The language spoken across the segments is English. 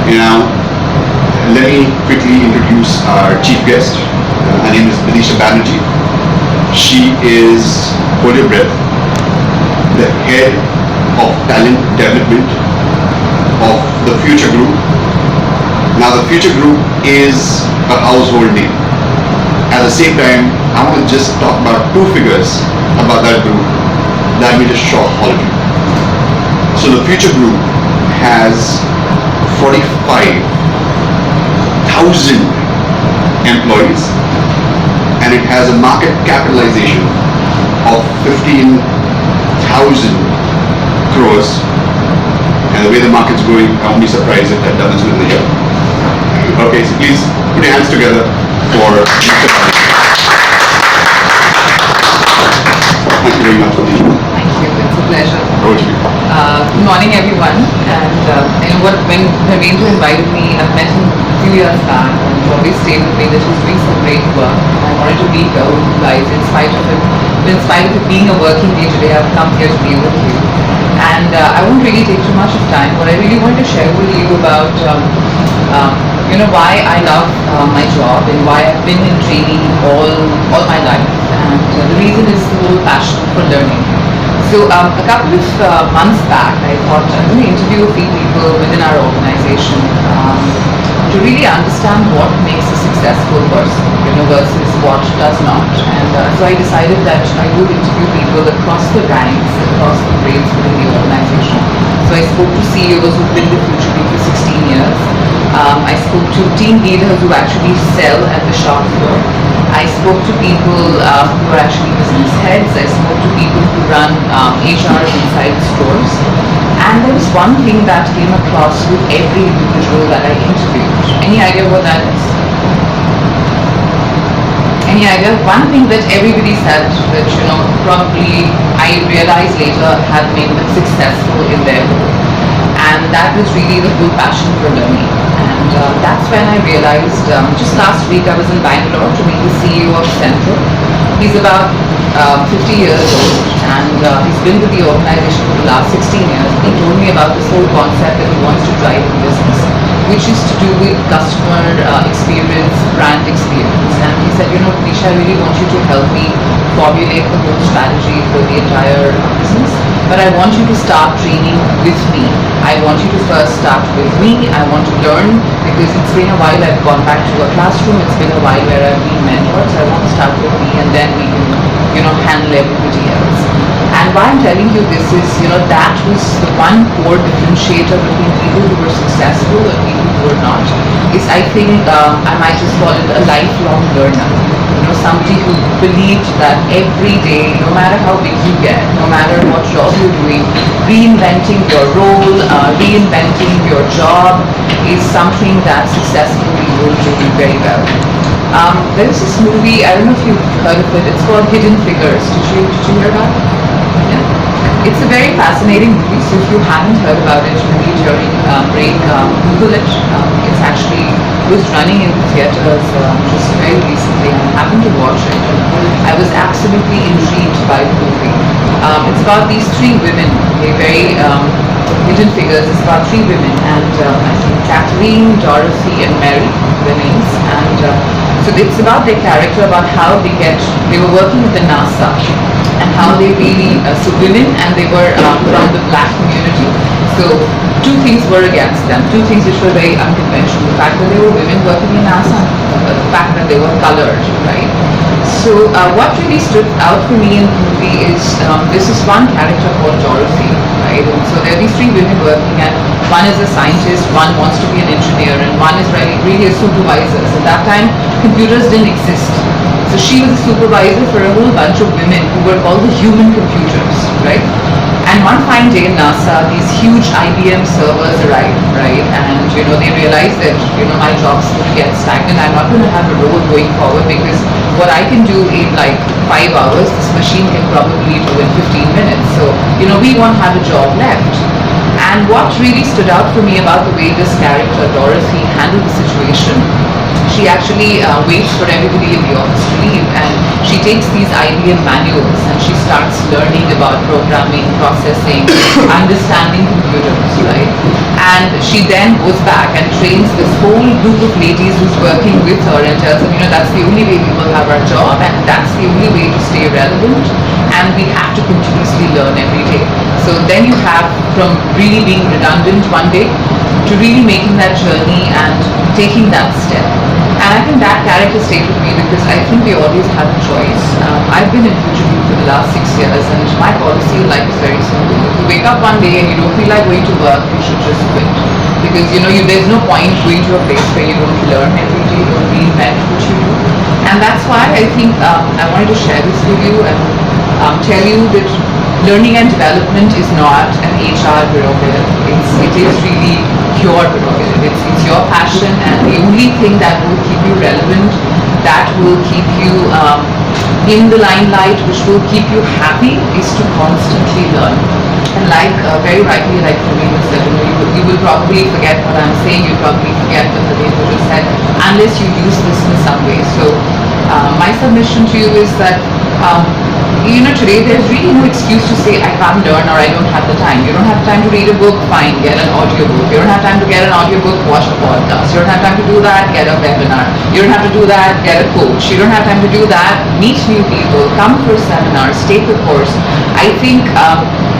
Now, let me quickly introduce our chief guest. Her name is Bidisha Banerjee. She is, hold your breath, the head of talent development of the Future Group. Now, the Future Group is a household name. At the same time, I want to just talk about two figures about that group that will just shock all of you. So the Future Group has 45,000 employees, and it has a market capitalization of 15,000 crores. And the way the market's going, I won't be surprised if that doubles within a year. Okay, so please put your hands together for Mr. Banerjee. Thank you very much. Thank you. It's a pleasure. Over to you. Good morning, everyone. And when Dharmendra invited me, I met him a few years back, and he always stayed with me that he's doing some great work. I wanted to be here with you guys in spite of it being a working day today. I've come here to be with you. And I won't really take too much of time. What I really wanted to share with you about why I love my job and why I've been in training all my life. And the reason is the whole passion for learning. So a couple of months back, I thought I'm going to interview a few people within our organization to really understand what makes a successful person, versus what does not. And so I decided that I would interview people across the ranks, across the grades within the organization. So I spoke to CEOs who've been with Future Group for 16 years. I spoke to team leaders who actually sell at the shop floor. I spoke to people who are actually business heads. I spoke to people who run HRs inside stores. And there was one thing that came across with every individual that I interviewed. Any idea what that is? Any idea? One thing that everybody said that, probably I realized later had made them successful in their role. And that was really the whole passion for learning. And that's when I realized, just last week I was in Bangalore to meet the CEO of Central. He's about 50 years old, and he's been with the organization for the last 16 years. He told me about this whole concept that he wants to drive in business, which is to do with customer experience, brand experience. And he said, Bidisha, I really want you to help me formulate the whole strategy for the entire business. But I want you to start training with me. I want you to first start with me. I want to learn, because it's been a while I've gone back to a classroom. It's been a while where I've been mentored. So I want to start with me, and then we can, handle everybody else. And why I'm telling you this is, that was the one core differentiator between people who were successful and people who were not. Is I think I might just call it a lifelong learner. Somebody who believed that every day, no matter how big you get, no matter what job you're doing, reinventing your role, reinventing your job is something that successful people do very well. There's this movie, I don't know if you've heard of it, it's called Hidden Figures. Did you hear about it? Yeah. It's a very fascinating movie, so if you haven't heard about it, maybe during break, Google it. It's actually was running in the theaters just very recently, and I happened to watch it. I was absolutely intrigued by the movie. It's about these three women, very Hidden Figures. It's about three women, and I think Kathleen, Dorothy, and Mary, their names. And so it's about their character, about how they were working with the NASA, and how they really, so women, and they were from the black community. So two things were against them, two things which were very unconventional. The fact that they were women working in NASA, the fact that they were colored, right? So what really stood out for me in the movie is this is one character called Dorothy, right? And so there are these three women working, and one is a scientist, one wants to be an engineer, and one is really a supervisor. So at that time, computers didn't exist. So she was a supervisor for a whole bunch of women who were called the human computers, right? And one fine day in NASA, these huge IBM servers arrived, right? And they realized that my job's going to get stagnant. I'm not going to have a role going forward, because what I can do in like 5 hours, this machine can probably do in 15 minutes. So we won't have a job left. And what really stood out for me about the way this character Dorothy handle the situation, she actually waits for everybody in the office to leave, and she takes these IBM manuals and she starts learning about programming, processing, understanding computers, right? And she then goes back and trains this whole group of ladies who's working with her and tells them, that's the only way we will have our job, and that's the only way to stay relevant, and we have to continuously learn every day. So then you have from really being redundant one day to really making that journey and taking that step. And I think that character stayed with me because I think we always have a choice. I've been in Future Group for the last 6 years, and my policy in life is very simple. If you wake up one day and you don't feel like going to work, you should just quit. Because there's no point going to a place where you don't learn every day, you don't reinvent what you do. And that's why I think I wanted to share this with you and tell you that learning and development is not an HR prerogative. It is really your prerogative. It's your passion, and the only thing that will keep you relevant, that will keep you in the limelight, which will keep you happy, is to constantly learn. And very rightly, like Dharmendra said, you will probably forget what I'm saying, you'll probably forget what Dharmendra just said, unless you use this in some way. So my submission to you is that today there's really no excuse to say I can't learn or I don't have the time. You don't have time to read a book, fine, get an audiobook. You don't have time to get an audiobook, watch a podcast. You don't have time to do that, get a webinar. You don't have to do that, get a coach. You don't have time to do that, meet new people, come for seminars, take a course. I think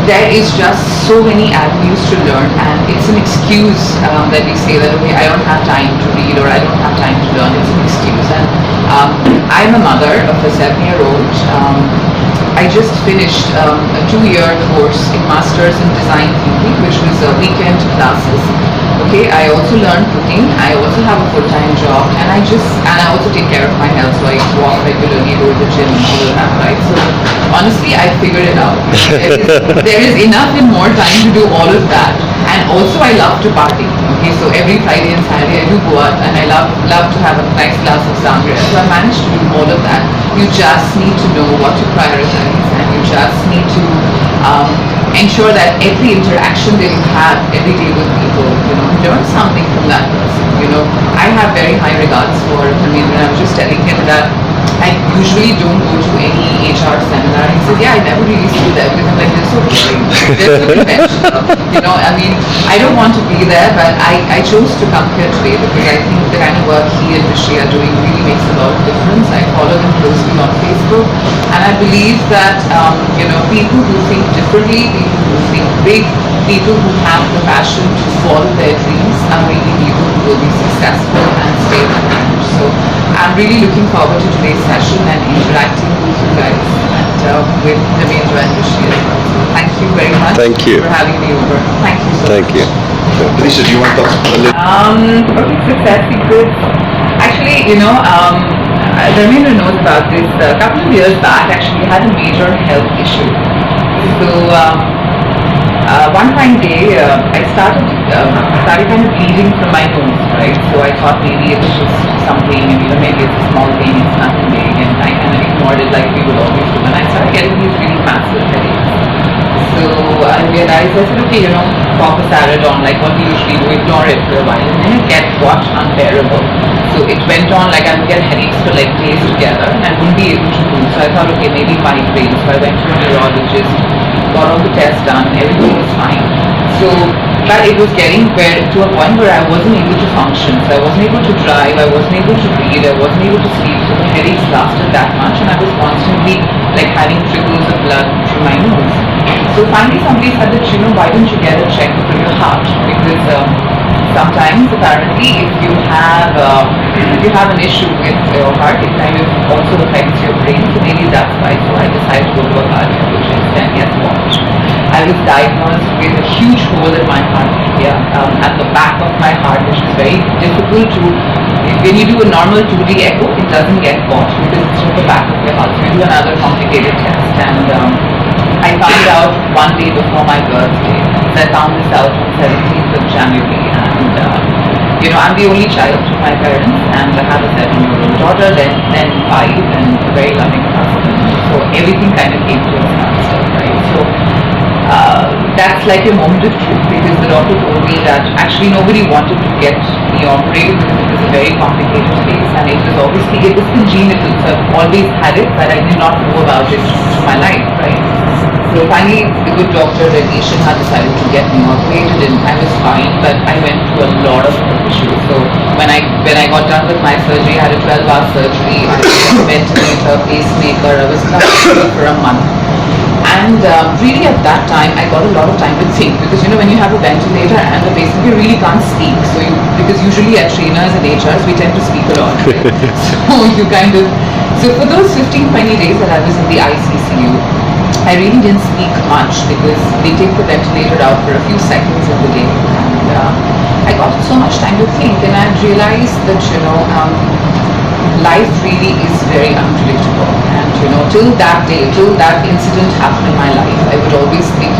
there is just so many avenues to learn, and it's an excuse that we say that, okay, I don't have time to read or I don't have time to learn. It's an excuse. And I'm a mother of a 7-year-old. I just finished a 2-year course in Masters in Design Thinking, which was weekend classes. Okay, I also learned cooking. I also have a full-time job, and I also take care of my health, so I walk regularly, go to the gym, and all of that, right? So honestly, I figured it out. There is enough and more time to do all of that, and also I love to party. Okay, so every Friday and Saturday I do go out, and I love to have a nice glass of sangria. So I managed to do all of that. You just need to know what to prioritize, and you just need to ensure that every interaction that you have every day with people, learn something from that person. I have very high regards for Dharmendra. I was just telling him that I usually don't go to any HR seminar. He says, yeah, I never really see them because I'm like, they're so boring. They're so conventional. I don't want to be there, but I chose to come here today because I think the kind of work he and Rishi are doing really makes a lot of difference. I follow them closely on Facebook, and I believe that, people who think differently, people who think big, people who have the passion to follow their dreams are really people who will be successful and stay happy. So I'm really looking forward to today's session and interacting with you guys and with Dharmendra and Rishi as well. So thank you very much for having me over. Thank you so much. Thank you. Bidisha, do you want to talk a little? Okay, success secrets. Actually, Dharmendra knows about this. A couple of years back, actually, I had a major health issue. So one fine day, I started kind of bleeding from my nose, right? So I thought maybe it was just something, and maybe it's a small pain, it's nothing big, and I kind of ignored it like we would always do. And I started getting these really massive headaches. So I realized, I said, okay, pop a Saradon, like what we usually do, ignore it for a while, and then it got unbearable. So it went on like I would get headaches for like days together, and I wouldn't be able to move. So I thought, okay, maybe migraine. So I went to a neurologist, got all the tests done, everything was fine. So, but it was getting to a point where I wasn't able to function. So I wasn't able to drive, I wasn't able to read, I wasn't able to sleep. So the headaches lasted that much, and I was constantly like having trickles of blood through my nose. So finally somebody said that, why don't you get a check for your heart? Because sometimes apparently if you have an issue with your heart, it kind of also affects your brain. So maybe that's why. So I decided to go to a cardiologist, and guess what? I was diagnosed with a huge hole in my heart area at the back of my heart, which is very difficult to. When you do a normal 2D echo, it doesn't get caught because it's at the back of your heart. So you do another complicated test, and I found out one day before my birthday. So I found this out on 17th of January, and I'm the only child to my parents, and I have a 7-year-old daughter, then 5, and a very loving husband. So everything kind of came to a standstill, right? So that's like a moment of truth, because the doctor told me that actually nobody wanted to get me operated because it was a very complicated case, and it was congenital, so I've always had it, but I did not know about it through my life, right? So finally, the good doctor, Rishi, had decided to get me operated, and I was fine, but I went through a lot of issues. So when I got done with my surgery, I had a 12-hour surgery, I was on a ventilator, pacemaker, I was comfortable for a month. And really at that time, I got a lot of time to think, because when you have a ventilator and a pacemaker, you really can't speak. So because usually at trainers and HRs, we tend to speak a lot. Right? So for those 15-20 days that I was in the ICCU, I really didn't speak much, because they take the ventilator out for a few seconds in the day. And I got so much time to think, and I realized that, life really is very unpredictable. And till that day, till that incident happened in my life, I would always think,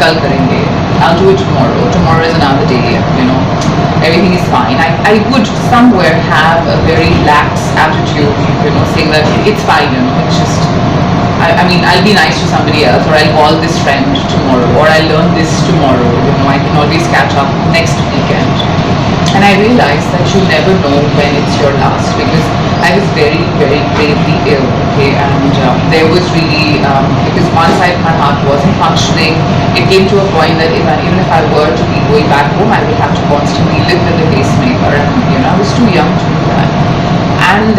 kal karenge, I'll do it tomorrow. Tomorrow is another day. Everything is fine. I would somewhere have a very lax attitude, saying that it's fine. It's just, I'll be nice to somebody else, or I'll call this friend tomorrow, or I'll learn this tomorrow. I can always catch up next weekend. And I realized that you never know when it's your last, because I was very, very gravely ill, okay, and there was really, because one side of my heart wasn't functioning, it came to a point that even if I were to be going back home, I would have to constantly live with the pacemaker, and I was too young to do that. And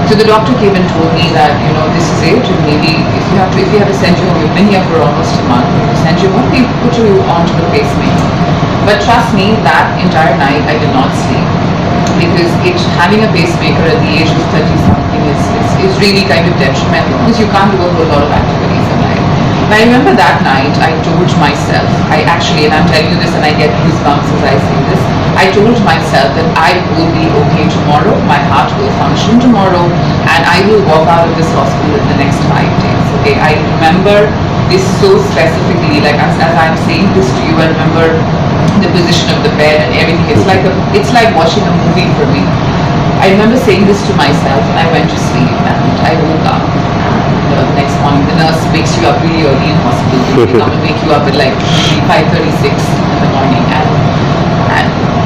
so the doctor came and told me that, this is it, and maybe if you have to send you home, you've been here for almost a month, to send you home, we put you onto the pacemaker. But trust me, that entire night I did not sleep, because having a pacemaker at the age of 30-something is really kind of detrimental, because you can't do a whole lot of activities in life. And I remember that night I told myself, and I'm telling you this and I get goosebumps as I say this, I told myself that I will be okay tomorrow, my heart will function tomorrow, and I will walk out of this hospital in the next 5 days. Okay, I remember this so specifically, like as I'm saying this to you, I remember the position of the bed and everything. It's like watching a movie for me. I remember saying this to myself, and I went to sleep, and I woke up. And the next morning, the nurse wakes you up really early in hospital. They come and wake you up at like 5:36 in the morning, and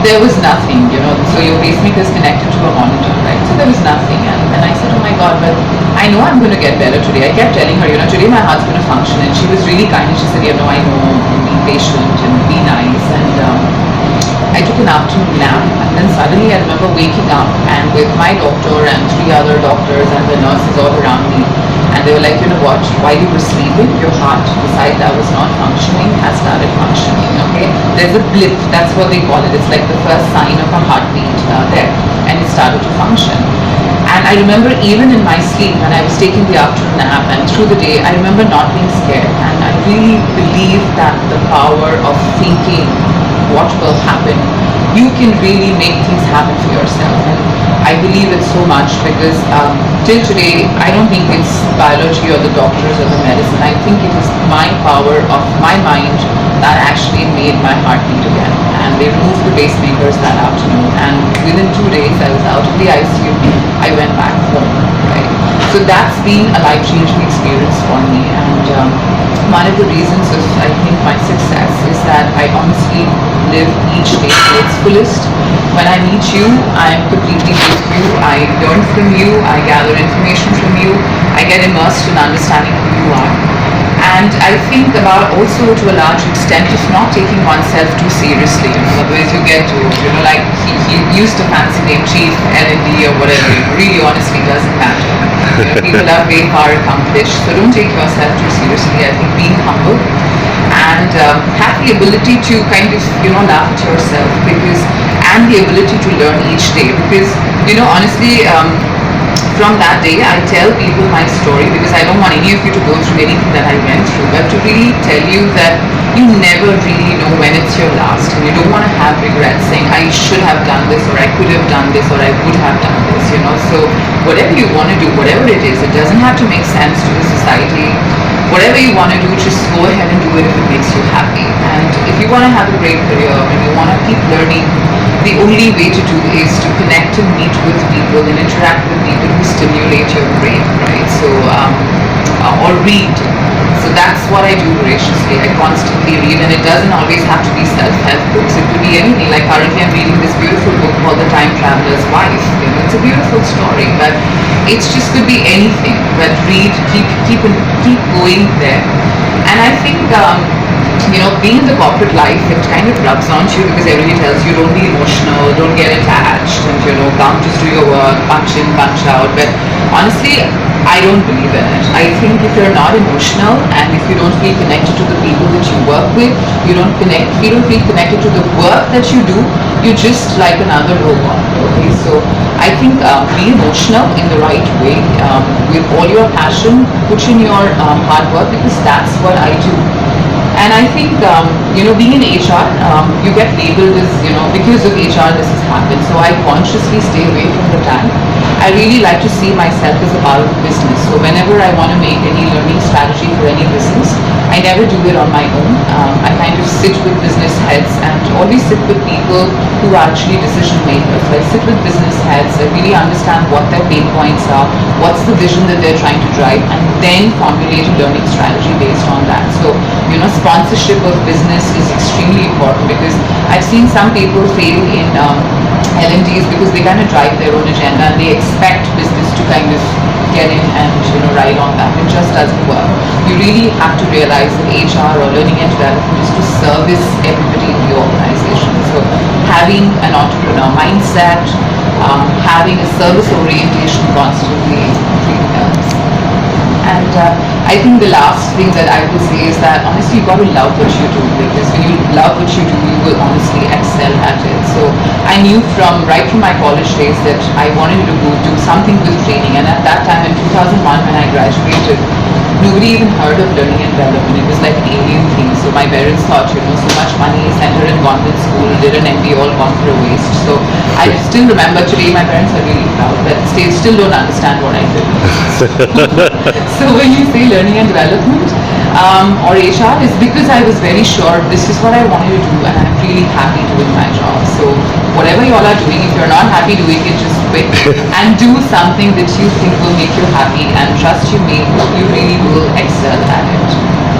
there was nothing, so your pacemaker is connected to a monitor, right? So there was nothing, and I said, oh my God, but I know I'm going to get better today. I kept telling her, today my heart's going to function, and she was really kind, and she said, I know, be patient and be nice. And I took an afternoon nap, and then suddenly I remember waking up, and with my doctor and 3 other doctors and the nurses all around me, and they were like, what, while you were sleeping, your heart, the side that was not functioning, has started functioning, okay? There's a blip, that's what they call it. It's like the first sign of a heartbeat there, and it started to function. And I remember even in my sleep, when I was taking the afternoon nap and through the day, I remember not being scared. And I really believe that the power of thinking what will happen, you can really make things happen for yourself. And I believe it so much, because till today, I don't think it's biology or the doctors or the medicine. I think it is my power of my mind that actually made my heart beat again. And they removed the pacemakers that afternoon, and within 2 days I was out of the ICU. I went back home, right? So that's been a life-changing experience for me, and one of the reasons of, I think, my success is that I honestly live each day to its fullest. When I meet you, I am completely with you, I learn from you, I gather information from you, I get immersed in understanding who you are. And I think about also to a large extent of not taking oneself too seriously. Otherwise you get to, like he used a fancy name, Chief, L&D or whatever. It really honestly doesn't matter. People are way far accomplished, so don't take yourself too seriously. I think being humble and have the ability to kind of, laugh at yourself, and the ability to learn each day. Because, honestly, from that day, I tell people my story, because I don't want any of you to go through anything that I went through, but to really tell you that you never really know when it's your last, and you don't want to have regrets saying, I should have done this, or I could have done this, or I would have done this, So whatever you want to do, whatever it is, it doesn't have to make sense to the society. Whatever you want to do, just go ahead and do it if it makes you happy. And if you want to have a great career and you want to keep learning, the only way to do is to connect and meet with people and interact with people who stimulate your brain, right? So, or read. So So that's what I do voraciously. I constantly read, and it doesn't always have to be self-help books. It could be anything. Like currently I'm reading this beautiful book called The Time Traveler's Wife. You know, it's a beautiful story, but it just could be anything. But read, keep going there. And I think being in the corporate life, it kind of rubs on you because everybody tells you don't be emotional, don't get attached, and come just do your work, punch in, punch out. But honestly, I don't believe in it. I think if you're not emotional and if you don't feel connected to the people that you work with, you don't feel connected to the work that you do, you're just like another robot. Okay, so I think be emotional in the right way with all your passion, put in your hard work because that's what I do. And I think, being in HR, you get labeled as, because of HR this has happened. So I consciously stay away from the tag. I really like to see myself as a part of the business. So whenever I want to make any learning strategy for any business, I never do it on my own. I kind of sit with business heads and always sit with people who are actually decision makers. So I sit with business heads, I really understand what their pain points are, what's the vision that they're trying to drive, and then formulate a learning strategy based on that. So, sponsorship of business is extremely important because I've seen some people fail in L&Ds because they kind of drive their own agenda and they expect business to kind of get in and ride on that. It just doesn't work. You really have to realize that HR or learning and development is to service everybody in the organization. So having an entrepreneur mindset, having a service orientation constantly really helps. And I think the last thing that I would say is that honestly, you've got to love what you do because when you love what you do, you will honestly excel at it. So I knew right from my college days that I wanted to do something with training. And at that time in 2001 when I graduated, nobody even heard of learning and development. It was like an alien thing. So my parents thought, so much money, sent her in convent school, did an MBA, all gone for a waste. So I still remember today, my parents are really proud that they still don't understand what I did. So when you say learning and development or HR, is because I was very sure this is what I wanted to do and I'm really happy doing my job. So whatever you all are doing, if you're not happy doing it, just quit and do something that you think will make you happy, and trust you me, you really will excel at it.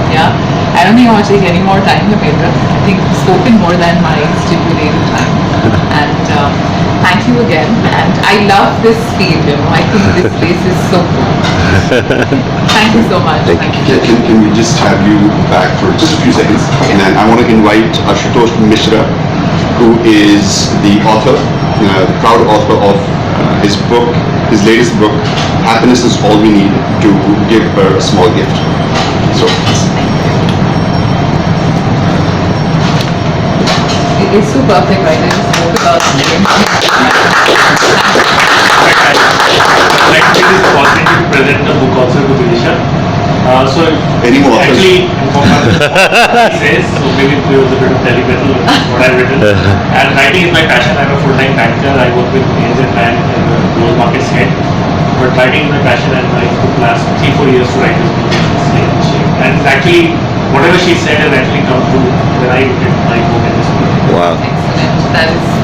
Yeah, I don't think I want to take any more time, Dharmendra. I think I've spoken more than my stipulated time. And thank you again. And I love this field. I think this place is so cool. Thank you so much. Thank you. Can we just have you back for just a few seconds? And then I want to invite Ashutosh Mishra, who is the author, the proud author of his latest book, Happiness is All We Need, to give her a small gift. So, it's so perfect, right? I just spoke about I'd like to take this opportunity to present the book also to Bidisha. So Any more actually he says, so maybe there was a bit of telepathy in what I've written. And writing is my passion. I'm a full-time banker. I work with ANZ Bank and the Global Markets Head. But writing is my passion, and I took last 3-4 years to write this book in this shape. And it's actually, whatever she said has actually come true when I did my book in this book. Wow. excellent. That is